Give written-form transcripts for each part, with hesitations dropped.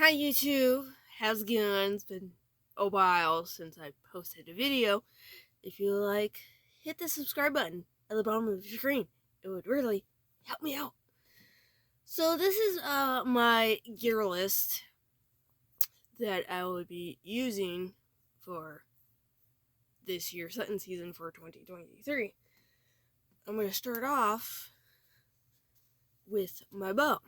Hi YouTube, how's it going? It's been a while since I posted a video. If you like, hit the subscribe button at the bottom of your screen. It would really help me out. So this is my gear list that I will be using for this year's hunting season for 2023. I'm going to start off with my bow.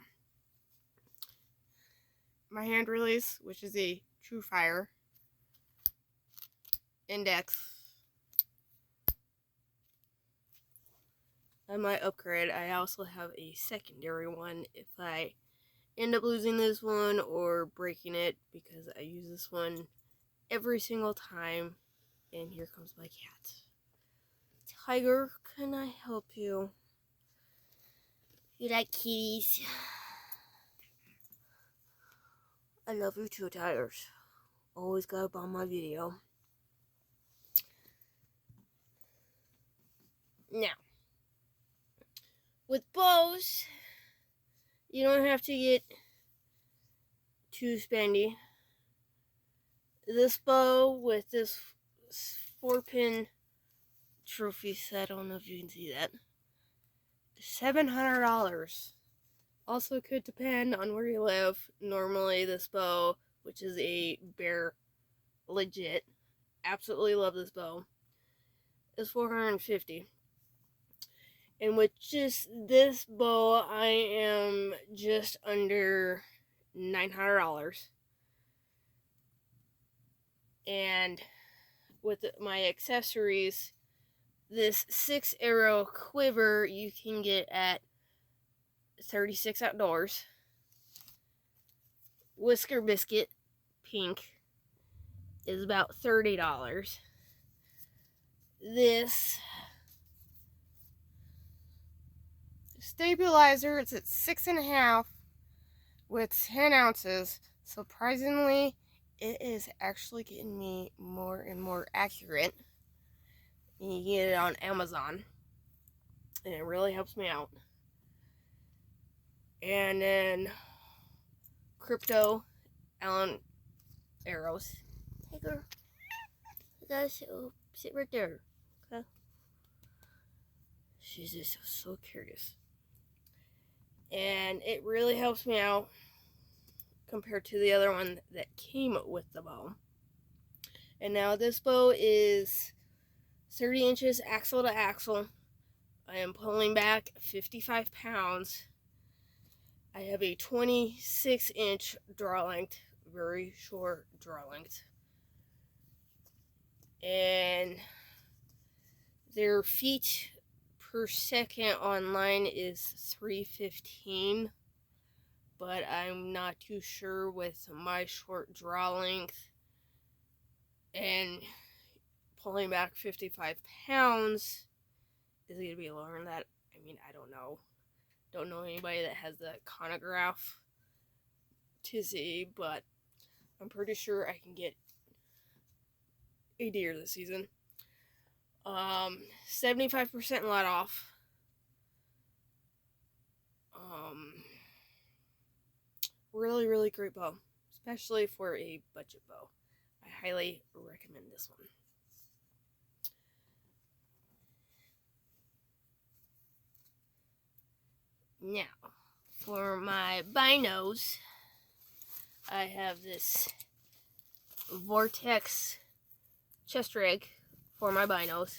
My hand release, which is a TrueFire Index. I might upgrade. I also have a secondary one if I end up losing this one or breaking it, because I use this one every single time. And here comes my cat. Tiger, can I help you? You like kitties? I love you too, Tigers. Always got up on my video. Now, with bows, you don't have to get too spendy. This bow with this 4-pin trophy set, I don't know if you can see that, $700. Also could depend on where you live. Normally this bow, which is a Bear Legit, absolutely love this bow, is $450. And with just this bow, I am just under $900. And with my accessories, this 6-arrow quiver you can get at 36 Outdoors. Whisker Biscuit pink is about $30. This stabilizer, it's at 6.5 with 10 ounces. Surprisingly, it is actually getting me more and more accurate. And you get it on Amazon, and it really helps me out. And then Crypto Allen arrows. Hey girl, you gotta sit right there, okay? She's just so curious. And it really helps me out compared to the other one that came with the bow. And now this bow is 30 inches axle to axle. I am pulling back 55 pounds. I have a 26-inch draw length, very short draw length. And their feet per second online is 315, but I'm not too sure with my short draw length and pulling back 55 pounds. Is it going to be lower than that? I mean, I don't know. Don't know anybody that has the chronograph to see, but I'm pretty sure I can get a deer this season. 75% let off. Really, really great bow, especially for a budget bow. I highly recommend this one. Now, for my binos, I have this Vortex chest rig for my binos.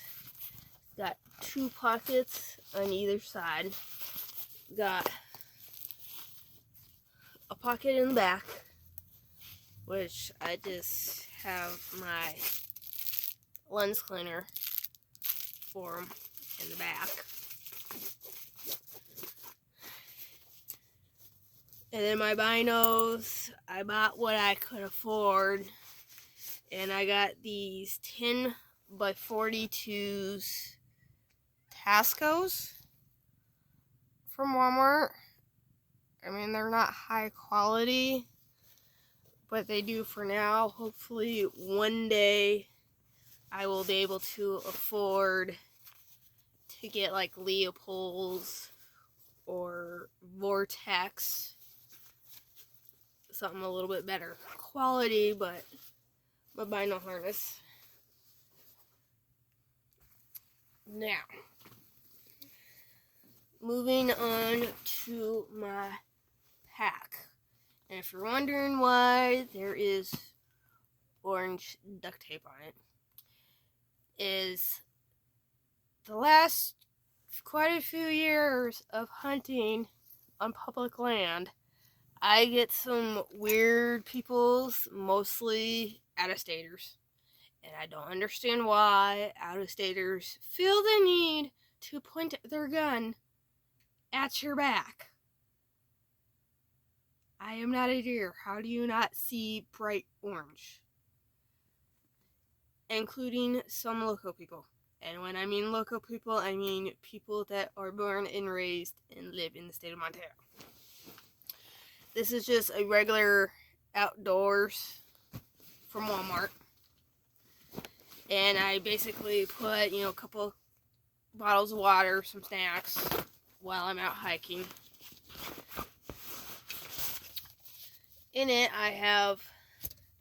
Got 2 pockets on either side. Got a pocket in the back, which I just have my lens cleaner for them in the back. And then my binos, I bought what I could afford, and I got these 10 by 42s Tascos from Walmart. I mean, they're not high quality, but they do for now. Hopefully one day I will be able to afford to get like Leopold's or Vortex. something a little bit better quality, but no harness. Now, moving on to my pack. And if you're wondering why there is orange duct tape on it, is the last quite a few years of hunting on public land, I get some weird peoples, mostly out-of-staters. And I don't understand why out-of-staters feel the need to point their gun at your back. I am not a deer. How do you not see bright orange? Including some local people. And when I mean local people, I mean people that are born and raised and live in the state of Montana. This is just a regular outdoors from Walmart. And I basically put, a couple bottles of water, some snacks while I'm out hiking. In it, I have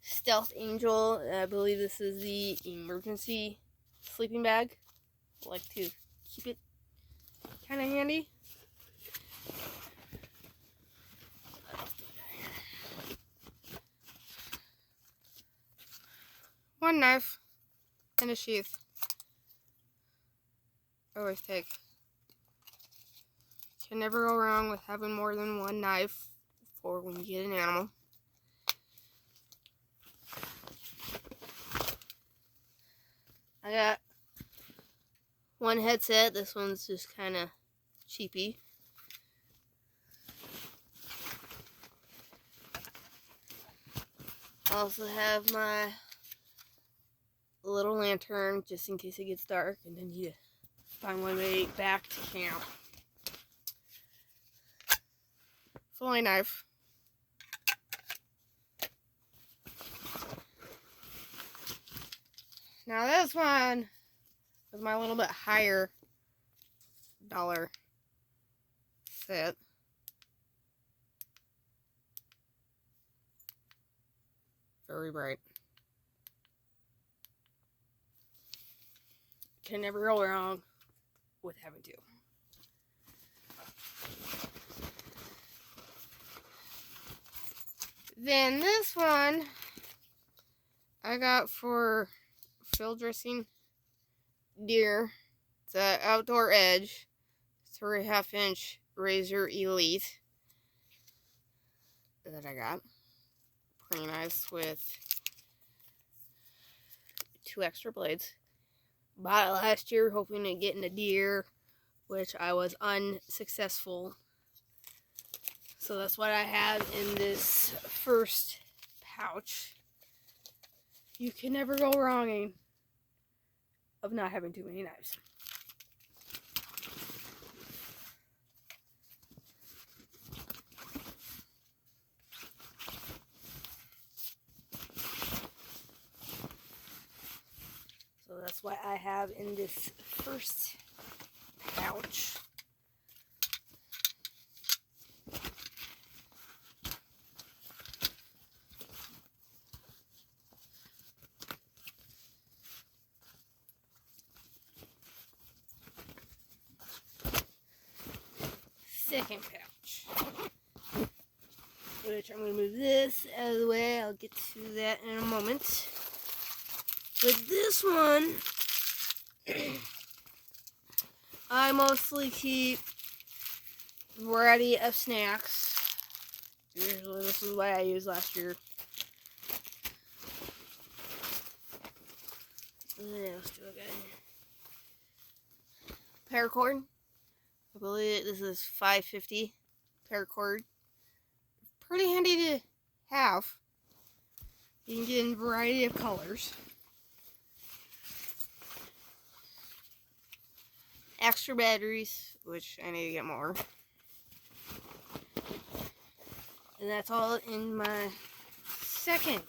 Stealth Angel. I believe this is the emergency sleeping bag. I like to keep it kind of handy. One knife and a sheath. Always take. Can never go wrong with having more than one knife for when you get an animal. I got one headset. This one's just kind of cheapy. I also have my little lantern just in case it gets dark and then you find my way back to camp. Fillet knife. Now this one is my little bit higher dollar set. Very bright. Can never go wrong with having two. Then this one I got for field dressing deer. It's an Outdoor Edge 3.5 inch Razor Elite that I got. Pretty nice with 2 extra blades. Bought it last year hoping to get in a deer, which I was unsuccessful. So that's what I have in this first pouch. You can never go wrong of not having too many knives. So that's what I have in this first pouch. Second pouch, which I'm going to move this out of the way. I'll get to that in a moment. With this one, I mostly keep a variety of snacks. Usually this is what I used last year. What else do I got here? Paracord. I believe this is 550 paracord. Pretty handy to have. You can get in a variety of colors. Extra batteries, which I need to get more. And that's all in my second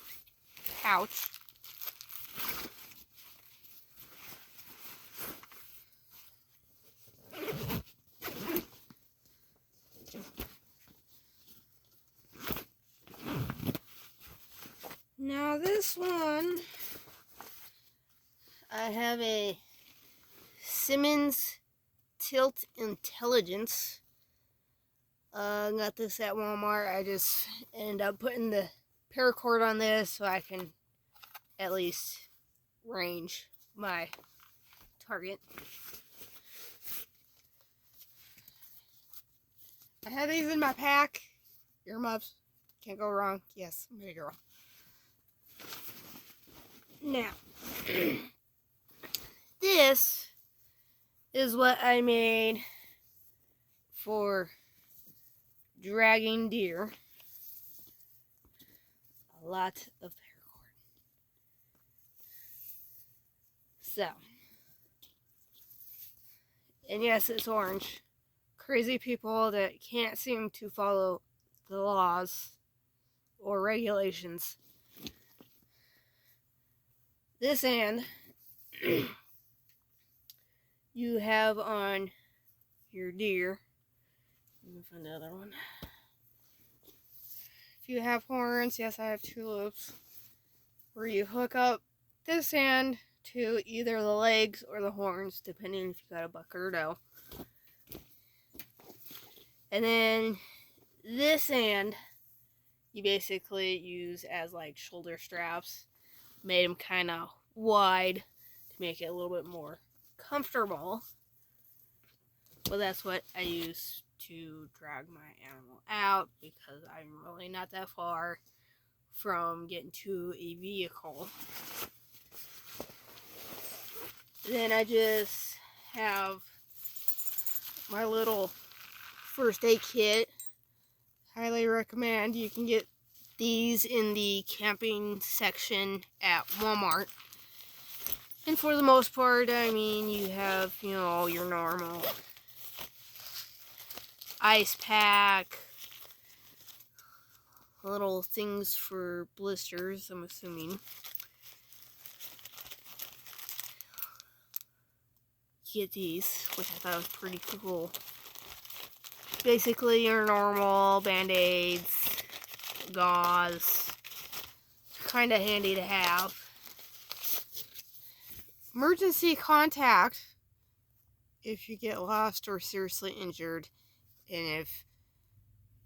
pouch. Now this one, I have a Simmons Tilt Intelligence. Got this at Walmart. I just ended up putting the paracord on this so I can at least range my target. I have these in my pack. Earmuffs. Can't go wrong. Yes, I'm a girl. Now, this is what I made for dragging deer. A lot of paracord. So, and yes, it's orange. Crazy people that can't seem to follow the laws or regulations. This end, you have on your deer. Let me find the other one. If you have horns, yes, I have 2 loops, where you hook up this end to either the legs or the horns, depending if you got a bucket or doe. And then this end, you basically use as like shoulder straps. Made them kind of wide to make it a little bit more comfortable. But that's what I use to drag my animal out because I'm really not that far from getting to a vehicle. Then I just have my little first aid kit. Highly recommend. You can get these in the camping section at Walmart. And for the most part, I mean, you have, your normal ice pack, little things for blisters, I'm assuming. Get these, which I thought was pretty cool. Basically, your normal Band-Aids, gauze, kind of handy to have. Emergency contact if you get lost or seriously injured, and if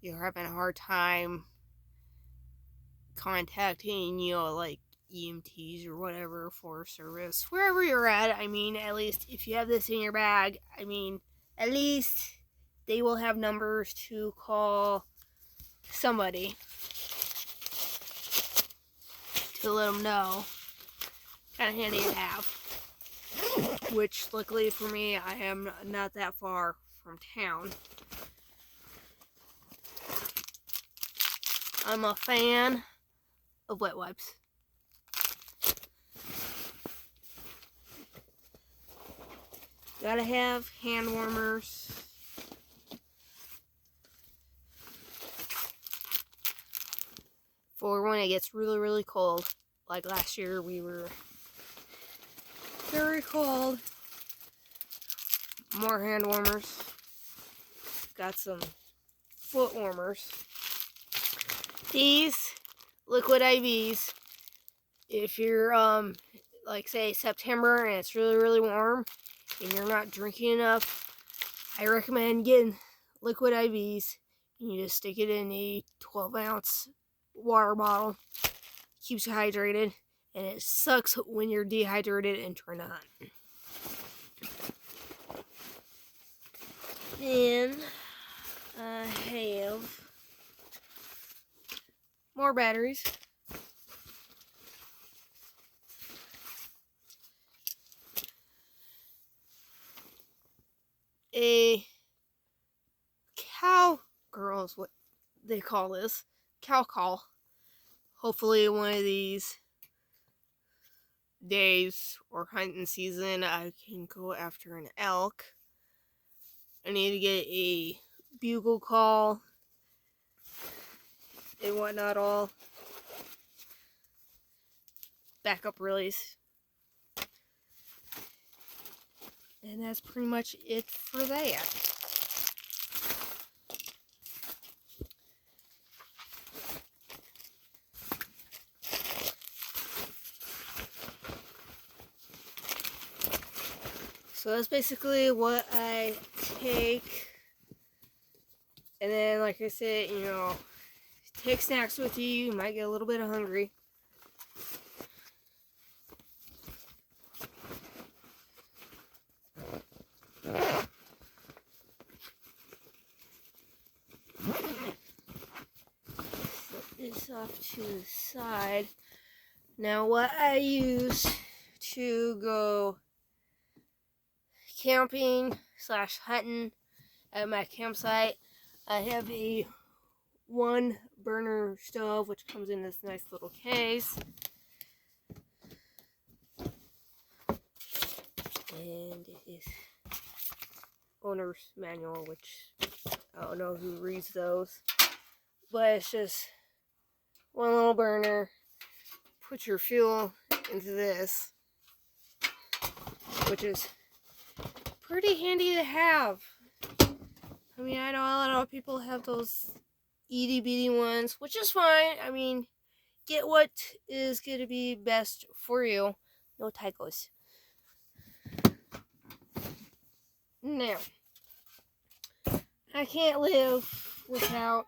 you're having a hard time contacting, like EMTs or whatever for service, wherever you're at. I mean, at least if you have this in your bag, I mean, at least they will have numbers to call somebody to let them know. Kind of handy to have. Which, luckily for me, I am not that far from town. I'm a fan of wet wipes. Gotta have hand warmers. For when it gets really, really cold. Like last year, we were very cold. More hand warmers. Got some foot warmers. These liquid IVs, if you're like say September and it's really, really warm and you're not drinking enough, I recommend getting liquid IVs, and you just stick it in a 12-ounce water bottle. Keeps you hydrated, and it sucks when you're dehydrated and turn on. Then I have more batteries. A cowgirl is what they call this. Cow call. Hopefully one of these days or hunting season I can go after an elk. I need to get a bugle call and whatnot, all backup release. And that's pretty much it for that. So that's basically what I take. And then, like I said, you know, take snacks with you. You might get a little bit hungry. Set this off to the side. Now, what I use to go camping / hunting at my campsite, I have a 1 burner stove, which comes in this nice little case. And it is owner's manual, which I don't know who reads those. But it's just 1 little burner. Put your fuel into this, which is pretty handy to have. I mean, I know a lot of people have those itty bitty ones, which is fine. I mean, get what is going to be best for you. No tychos. Now, I can't live without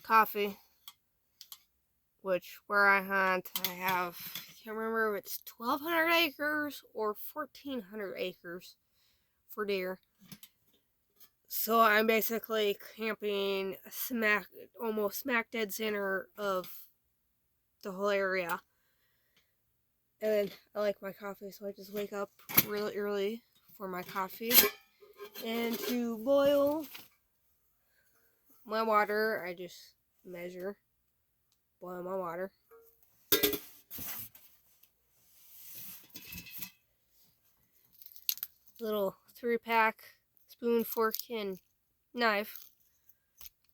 coffee, which where I hunt, I have, I can't remember if it's 1,200 acres or 1,400 acres for deer. So I'm basically camping almost smack dead center of the whole area. And I like my coffee, so I just wake up really early for my coffee. And to boil my water, I just boil my water. Little 3-pack, spoon, fork, and knife.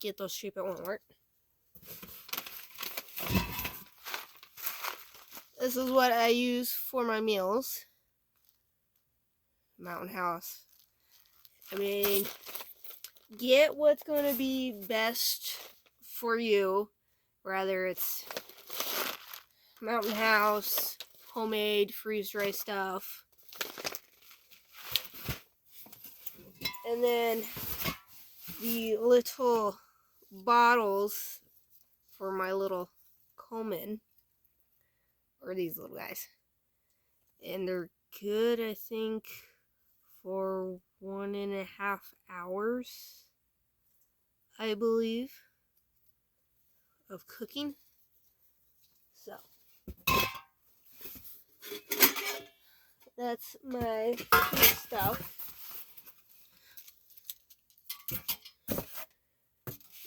Get those cheap at Walmart. This is what I use for my meals. Mountain House. I mean, get what's going to be best for you. Whether it's Mountain House, homemade, freeze-dry stuff. And then the little bottles for my little Coleman. Or these little guys. And they're good, I think, for 1.5 hours, I believe, of cooking. So, that's my stuff.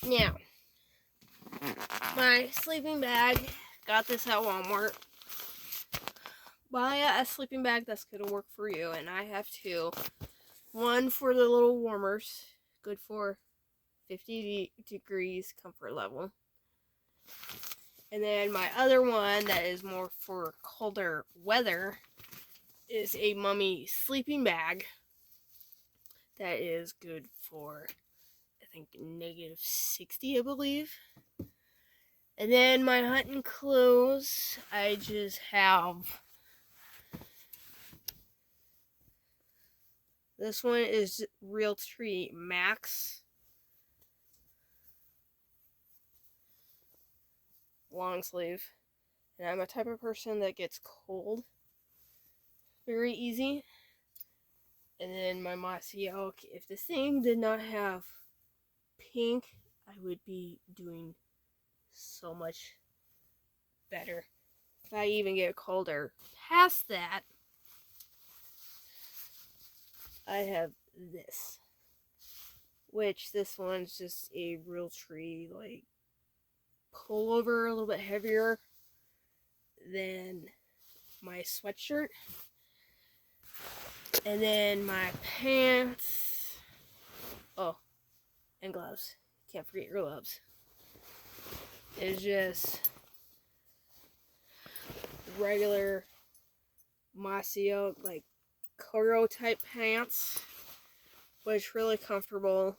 Now, my sleeping bag, got this at Walmart. Buy a sleeping bag that's going to work for you, and I have 2. One for the little warmers, good for 50 degrees comfort level. And then my other one that is more for colder weather is a Mummy sleeping bag that is good for, I think, -60, I believe. And then my hunting clothes, I just have, this one is Realtree Max long sleeve. And I'm a type of person that gets cold very easy. And then my Mossy Oak, if this thing did not have pink, I would be doing so much better. If I even get colder past that, I have this, which this one's just a Realtree like pullover, a little bit heavier than my sweatshirt. And then my pants, oh, and gloves, can't forget your gloves, is just regular Mossy Oak like Koro type pants, but it's really comfortable.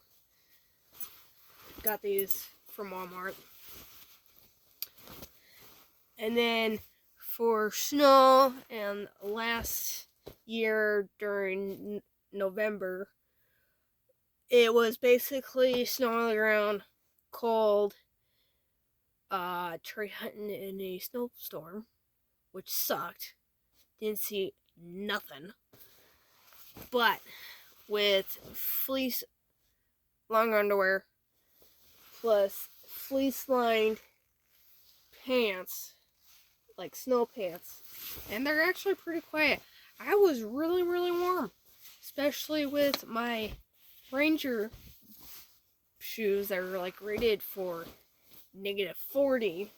Got these from Walmart. And then for snow, and last year during November, it was basically snow on the ground, cold, tree hunting in a snowstorm, which sucked. Didn't see nothing. But with fleece long underwear plus fleece lined pants, like snow pants, and they're actually pretty quiet. I was really, really warm, especially with my Ranger shoes that are like rated for -40.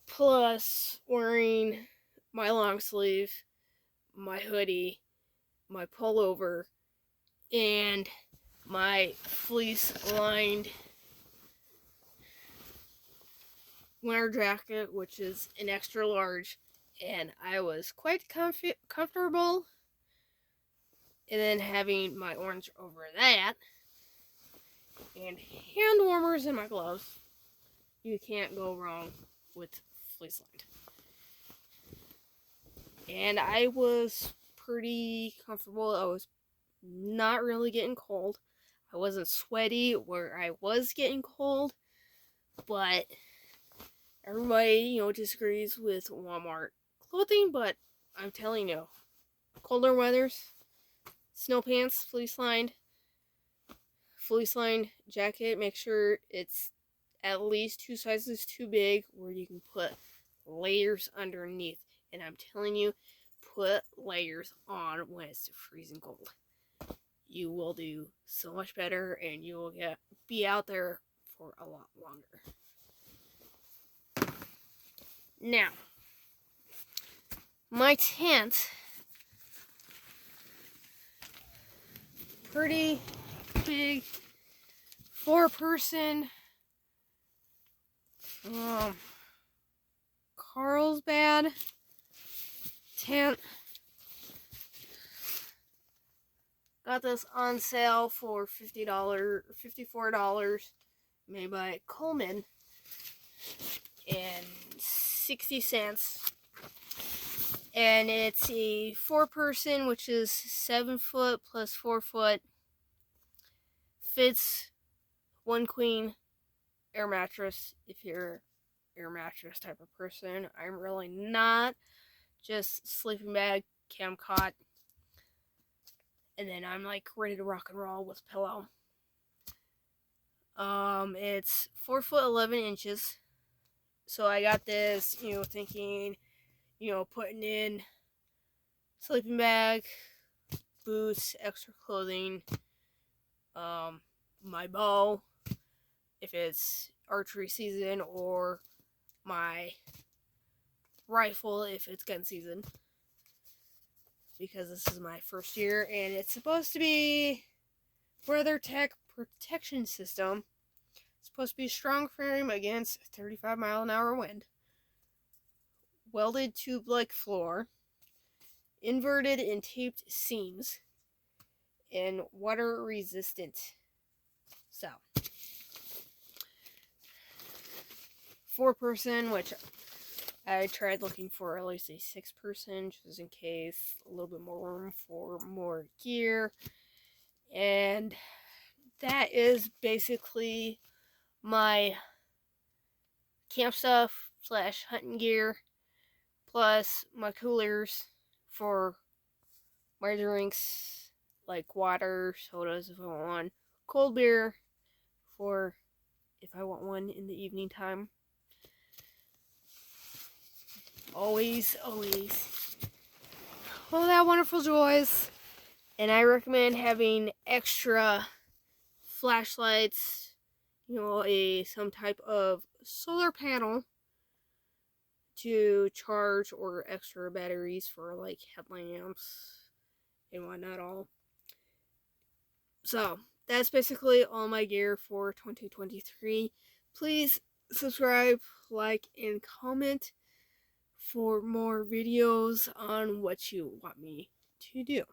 Plus wearing my long sleeve, my hoodie, my pullover, and my fleece lined winter jacket, which is an extra large, and I was quite comfortable. And then having my orange over that, and hand warmers in my gloves. You can't go wrong with fleece lined. And I was pretty comfortable. I was not really getting cold. I wasn't sweaty where I was getting cold, but everybody, disagrees with Walmart clothing, but I'm telling you, colder weathers, snow pants, fleece lined jacket, make sure it's at least 2 sizes too big where you can put layers underneath. And I'm telling you, put layers on when it's freezing cold. You will do so much better, and you will be out there for a lot longer. Now, my tent, pretty big, 4-person, Carlsbad tent. Got this on sale for $54, made by Coleman, and 60 cents. And it's a 4-person, which is 7 foot plus 4 foot. Fits 1 queen air mattress if you're air mattress type of person. I'm really not. Just sleeping bag, cam cot, and then I'm like ready to rock and roll with a pillow. It's 4 foot 11 inches. So I got this, thinking, putting in sleeping bag, boots, extra clothing, my bow, if it's archery season, or my rifle if it's gun season, because this is my first year, and it's supposed to be WeatherTech protection system. It's supposed to be strong frame against 35-mile-an-hour wind, welded tube-like floor, inverted and taped seams, and water resistant. So, 4-person, which I tried looking for at least a 6-person, just in case, a little bit more room for more gear. And that is basically my camp stuff / hunting gear, plus my coolers for my drinks, like water, sodas if I want one, cold beer for if I want one in the evening time. Always all that wonderful joys. And I recommend having extra flashlights, some type of solar panel to charge, or extra batteries for like headlamps and whatnot all. So that's basically all my gear for 2023. Please subscribe, like, and comment for more videos on what you want me to do.